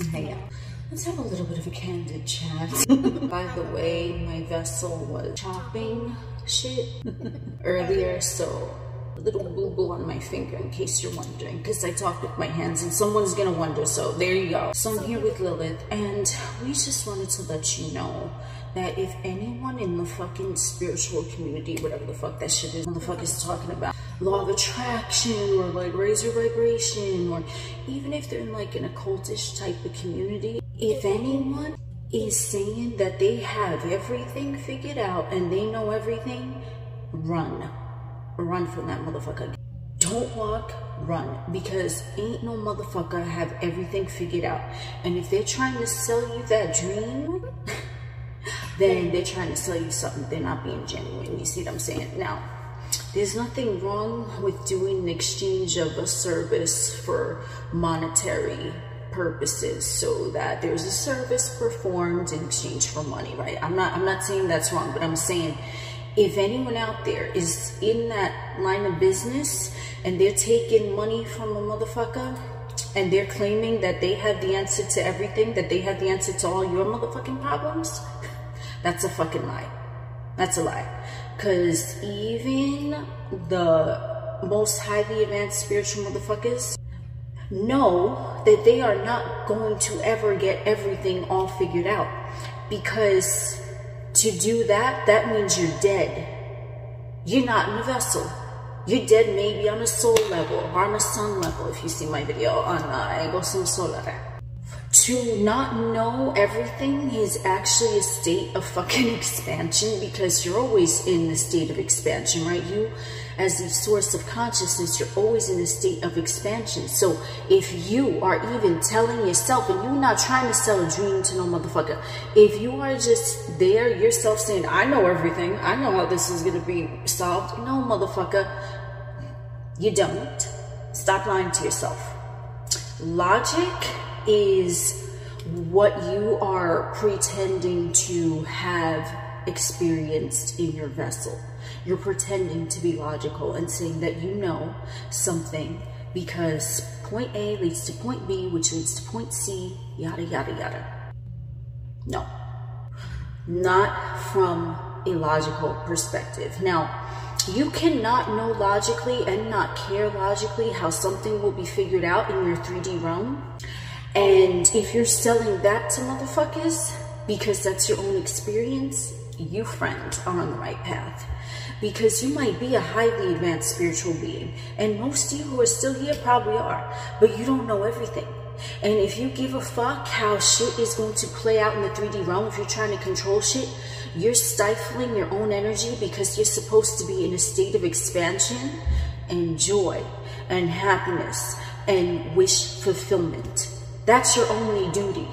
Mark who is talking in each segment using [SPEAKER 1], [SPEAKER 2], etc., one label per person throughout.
[SPEAKER 1] Hey, let's have a little bit of a candid chat. By the way, my vessel was chopping shit earlier, so a little boo-boo on my finger in case you're wondering, because I talk with my hands and someone's gonna wonder, so there you go. So I'm here with Lilith, and we just wanted to let you know that if anyone in the fucking spiritual community, whatever the fuck that shit is, motherfuckers talking about law of attraction or like raise your vibration, or even if they're in like an occultish type of community, if anyone is saying that they have everything figured out and they know everything, run from that motherfucker. Don't walk, run, because ain't no motherfucker have everything figured out. And if they're trying to sell you that dream, then they're trying to sell you something. They're not being genuine. You see what I'm saying? Now, there's nothing wrong with doing an exchange of a service for monetary purposes, so that there's a service performed in exchange for money, right? I'm not saying that's wrong, but I'm saying if anyone out there is in that line of business and they're taking money from a motherfucker and they're claiming that they have the answer to everything, that they have the answer to all your motherfucking problems, that's a fucking lie. That's a lie. Because even the most highly advanced spiritual motherfuckers know that they are not going to ever get everything all figured out. Because to do that, that means you're dead. You're not in a vessel. You're dead maybe on a soul level or on a sun level, if you see my video on Ego Sum Solar. To not know everything is actually a state of fucking expansion, because you're always in the state of expansion, right? You, as the source of consciousness, you're always in a state of expansion. So if you are even telling yourself, and you're not trying to sell a dream to no motherfucker, if you are just there yourself saying, I know everything, I know how this is going to be solved, no motherfucker, you don't. Stop lying to yourself. Logic is what you are pretending to have experienced in your vessel. You're pretending to be logical and saying that you know something because point A leads to point B, which leads to point C, yada, yada, yada. No, not from a logical perspective. Now, you cannot know logically and not care logically how something will be figured out in your 3D realm. And if you're selling that to motherfuckers because that's your own experience, you, friend, are on the right path. Because you might be a highly advanced spiritual being, and most of you who are still here probably are, but you don't know everything. And if you give a fuck how shit is going to play out in the 3D realm, if you're trying to control shit, you're stifling your own energy, because you're supposed to be in a state of expansion and joy and happiness and wish fulfillment. That's your only duty.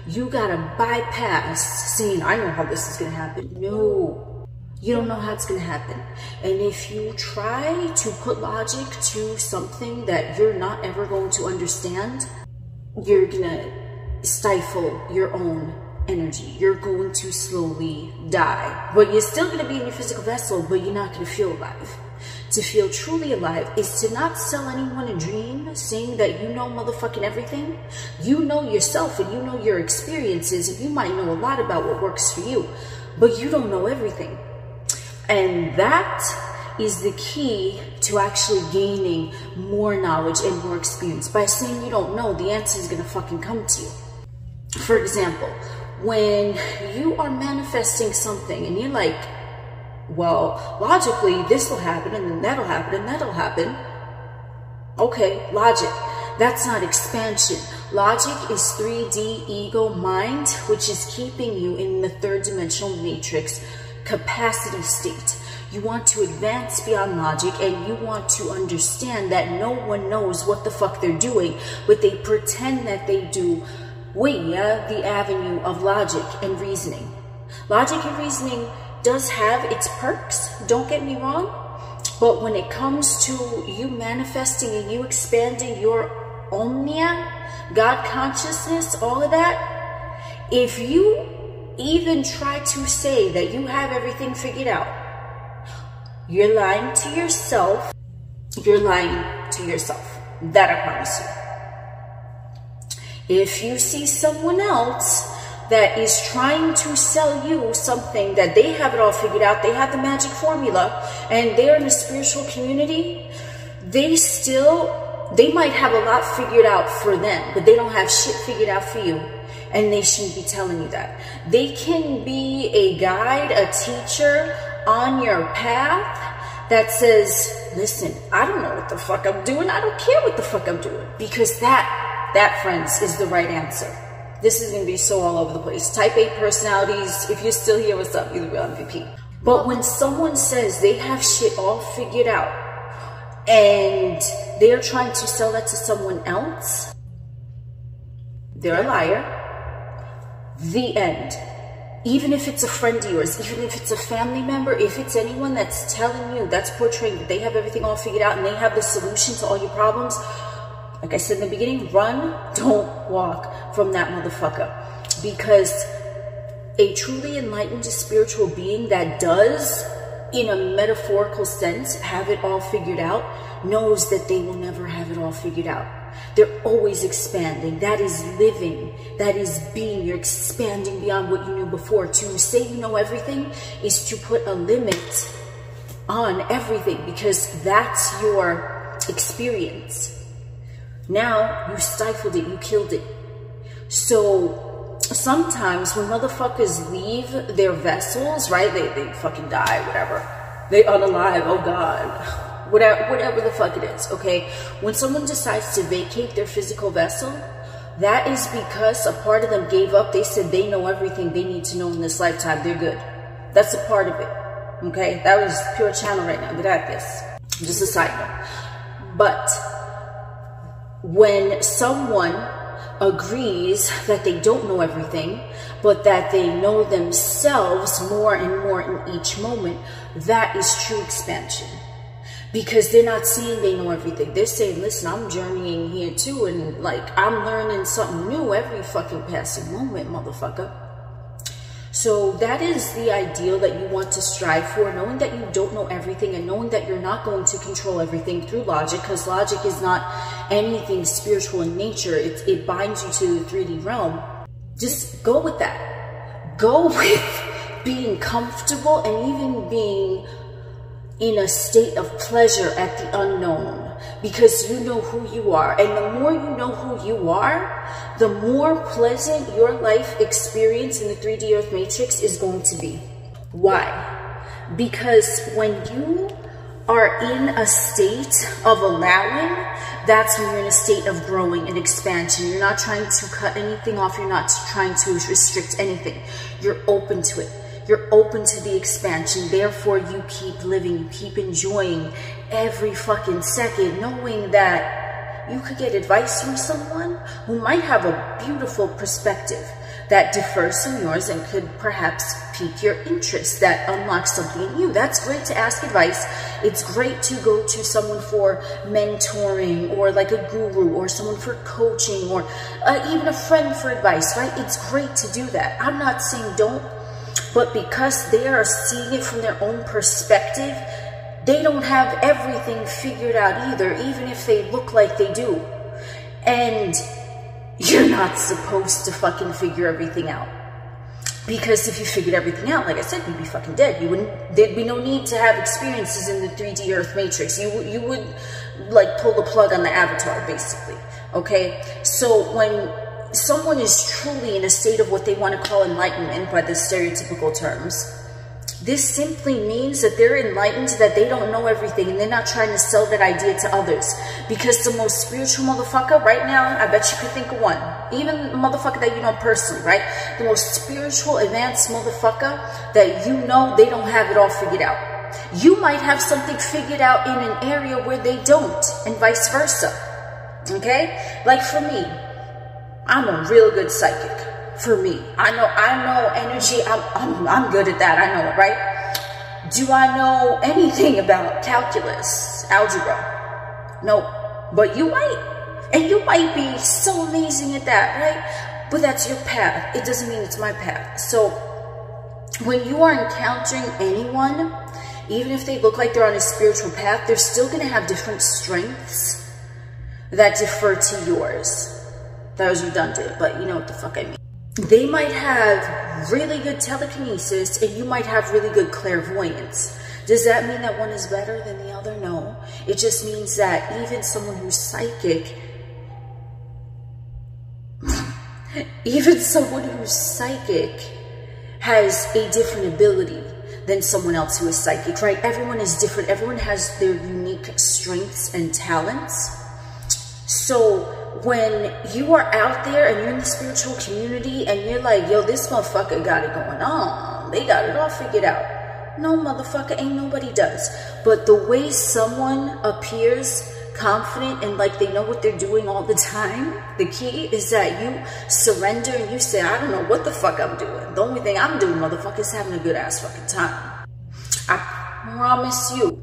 [SPEAKER 1] You gotta bypass saying, I know how this is gonna happen. No, you don't know how it's gonna happen. And if you try to put logic to something that you're not ever going to understand, you're gonna stifle your own energy. You're going to slowly die. But you're still gonna be in your physical vessel, but you're not gonna feel alive. To feel truly alive is to not sell anyone a dream saying that you know motherfucking everything. You know yourself and you know your experiences, and you might know a lot about what works for you, but you don't know everything. And that is the key to actually gaining more knowledge and more experience. By saying you don't know, the answer is gonna fucking come to you. For example, when you are manifesting something and you're like, well, logically, this will happen, and then that'll happen, and that'll happen. Okay, logic. That's not expansion. Logic is 3D ego mind, which is keeping you in the third dimensional matrix capacity state. You want to advance beyond logic, and you want to understand that no one knows what the fuck they're doing, but they pretend that they do via the avenue of logic and reasoning. Logic and reasoning does have its perks, don't get me wrong, but when it comes to you manifesting and you expanding your omnia, God consciousness, all of that, if you even try to say that you have everything figured out, you're lying to yourself. You're lying to yourself. That I promise you. If you see someone else that is trying to sell you something that they have it all figured out, they have the magic formula, and they're in a spiritual community, they might have a lot figured out for them, but they don't have shit figured out for you. And they shouldn't be telling you that. They can be a guide, a teacher on your path that says, listen, I don't know what the fuck I'm doing. I don't care what the fuck I'm doing. Because that, friends, is the right answer. This is going to be so all over the place. Type A personalities, if you're still here, what's up? You're the real MVP. But when someone says they have shit all figured out and they're trying to sell that to someone else, they're a liar. The end. Even if it's a friend of yours, even if it's a family member, if it's anyone that's telling you, that's portraying that they have everything all figured out and they have the solution to all your problems, like I said in the beginning, run, don't walk from that motherfucker. Because a truly enlightened spiritual being that does, in a metaphorical sense, have it all figured out, knows that they will never have it all figured out. They're always expanding. That is living. That is being. You're expanding beyond what you knew before. To say you know everything is to put a limit on everything, because that's your experience. Now you stifled it. You killed it. So sometimes when motherfuckers leave their vessels, right? They fucking die, whatever. They unalive. Oh God. Whatever the fuck it is, okay? When someone decides to vacate their physical vessel, that is because a part of them gave up. They said they know everything they need to know in this lifetime. They're good. That's a part of it, okay? That was pure channel right now. Get at this. Just a side note. But when someone agrees that they don't know everything, but that they know themselves more and more in each moment, that is true expansion. Because they're not saying they know everything. They're saying, listen, I'm journeying here too, and like, I'm learning something new every fucking passing moment, motherfucker. So that is the ideal that you want to strive for, knowing that you don't know everything and knowing that you're not going to control everything through logic, because logic is not anything spiritual in nature. It binds you to the 3D realm. Just go with that. Go with being comfortable and even being in a state of pleasure at the unknown, because you know who you are. And the more you know who you are, the more pleasant your life experience in the 3D Earth Matrix is going to be. Why? Because when you are in a state of allowing, that's when you're in a state of growing and expansion. You're not trying to cut anything off. You're not trying to restrict anything. You're open to it. You're open to the expansion. Therefore, you keep living. You keep enjoying every fucking second, knowing that you could get advice from someone who might have a beautiful perspective that differs from yours and could perhaps pique your interest, that unlocks something in you. That's great to ask advice. It's great to go to someone for mentoring, or like a guru, or someone for coaching, or even a friend for advice, right? It's great to do that. I'm not saying don't. But because they are seeing it from their own perspective, they don't have everything figured out either, even if they look like they do. And you're not supposed to fucking figure everything out. Because if you figured everything out, like I said, you'd be fucking dead. There'd be no need to have experiences in the 3D Earth Matrix. You would like pull the plug on the avatar, basically. Okay? So when someone is truly in a state of what they want to call enlightenment by the stereotypical terms, this simply means that they're enlightened, that they don't know everything, and they're not trying to sell that idea to others. Because the most spiritual motherfucker right now, I bet you could think of one, even a motherfucker that you know personally, right? The most spiritual, advanced motherfucker that you know, they don't have it all figured out. You might have something figured out in an area where they don't, and vice versa. Okay? Like for me, I'm a real good psychic. For me, I know energy. I'm good at that. I know it, right? Do I know anything about calculus, algebra? No, but you might, and you might be so amazing at that, right? But that's your path. It doesn't mean it's my path. So when you are encountering anyone, even if they look like they're on a spiritual path, they're still going to have different strengths that differ to yours. That was redundant, but you know what the fuck I mean. They might have really good telekinesis and you might have really good clairvoyance. Does that mean that one is better than the other? No. It just means that even someone who's psychic, has a different ability than someone else who is psychic, right? Everyone is different. Everyone has their unique strengths and talents. So when you are out there and you're in the spiritual community and you're like, yo, this motherfucker got it going on. They got it all figured out. No, motherfucker, ain't nobody does. But the way someone appears confident and like they know what they're doing all the time, the key is that you surrender and you say, I don't know what the fuck I'm doing. The only thing I'm doing, motherfucker, is having a good ass fucking time. I promise you,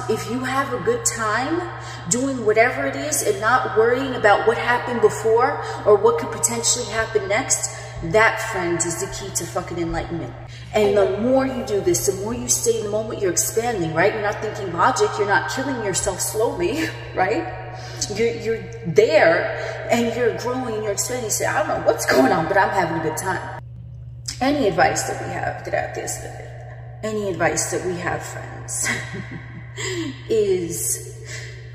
[SPEAKER 1] if you have a good time doing whatever it is and not worrying about what happened before or what could potentially happen next, that, friend, is the key to fucking enlightenment. And the more you do this, the more you stay in the moment, you're expanding, right? You're not thinking logic. You're not killing yourself slowly, right? You're there and you're growing and you're expanding. You say, I don't know what's going on, but I'm having a good time. Any advice that we have, any advice that we have, friends, is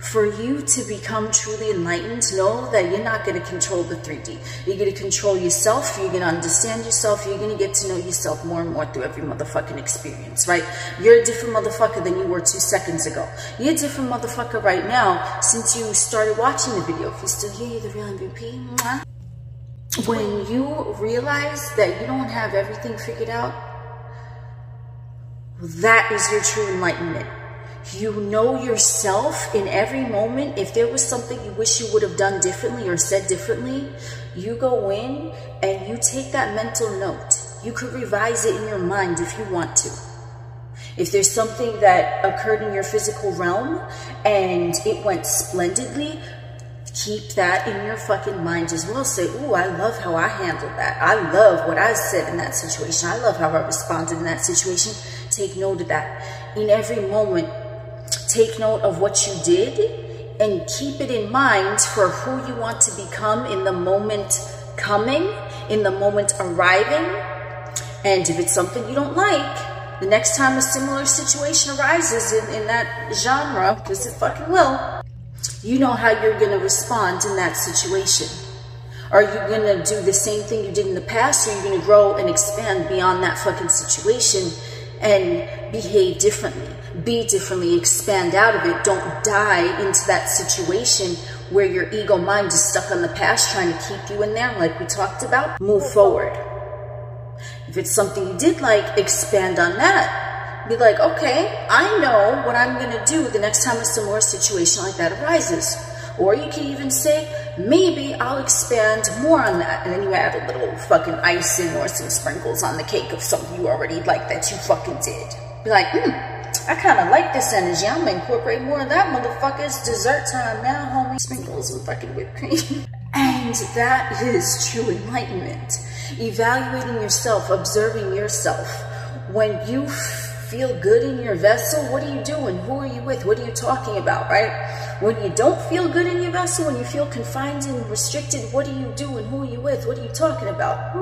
[SPEAKER 1] for you to become truly enlightened, know that you're not going to control the 3D. You're going to control yourself. You're going to understand yourself. You're going to get to know yourself more and more through every motherfucking experience, right? You're a different motherfucker than you were 2 seconds ago. You're a different motherfucker right now since you started watching the video. If you're still here, you're the real MVP. Mwah. When you realize that you don't have everything figured out, that is your true enlightenment. You know yourself in every moment. If there was something you wish you would have done differently or said differently, you go in and you take that mental note. You could revise it in your mind if you want to. If there's something that occurred in your physical realm and it went splendidly, keep that in your fucking mind as well. Say, ooh, I love how I handled that. I love what I said in that situation. I love how I responded in that situation. Take note of that. In every moment, take note of what you did and keep it in mind for who you want to become in the moment coming, in the moment arriving. And if it's something you don't like, the next time a similar situation arises in that genre, because it fucking will, you know how you're going to respond in that situation. Are you going to do the same thing you did in the past, or are you going to grow and expand beyond that fucking situation and behave differently? Be differently, expand out of it. Don't die into that situation where your ego mind is stuck on the past trying to keep you in there like we talked about. Move forward. If it's something you did like, expand on that. Be like, okay, I know what I'm going to do the next time a similar situation like that arises. Or you can even say, maybe I'll expand more on that. And then you add a little fucking icing or some sprinkles on the cake of something you already like that you fucking did. Be like, I kind of like this energy. I'm going to incorporate more of that, motherfucker. It's dessert time now, homie. Sprinkles with fucking whipped cream. And that is true enlightenment. Evaluating yourself, observing yourself. When you feel good in your vessel, what are you doing? Who are you with? What are you talking about, right? When you don't feel good in your vessel, when you feel confined and restricted, what are you doing? Who are you with? What are you talking about?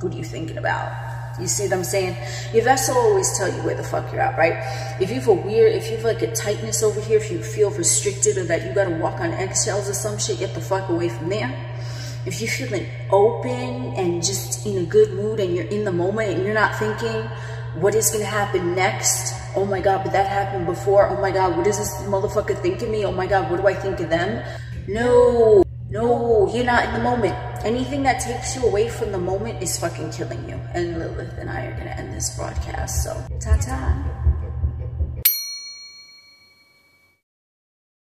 [SPEAKER 1] What are you thinking about? You see what I'm saying? Your vessel will always tell you where the fuck you're at, right? If you feel weird, if you have like a tightness over here, if you feel restricted or that you gotta walk on eggshells or some shit, get the fuck away from there. If you're feeling open and just in a good mood and you're in the moment and you're not thinking, what is gonna happen next? Oh my God, but that happened before. Oh my God, what does this motherfucker think of me? Oh my God, what do I think of them? No, you're not in the moment. Anything that takes you away from the moment is fucking killing you. And Lilith and I are gonna end this broadcast, so ta-ta.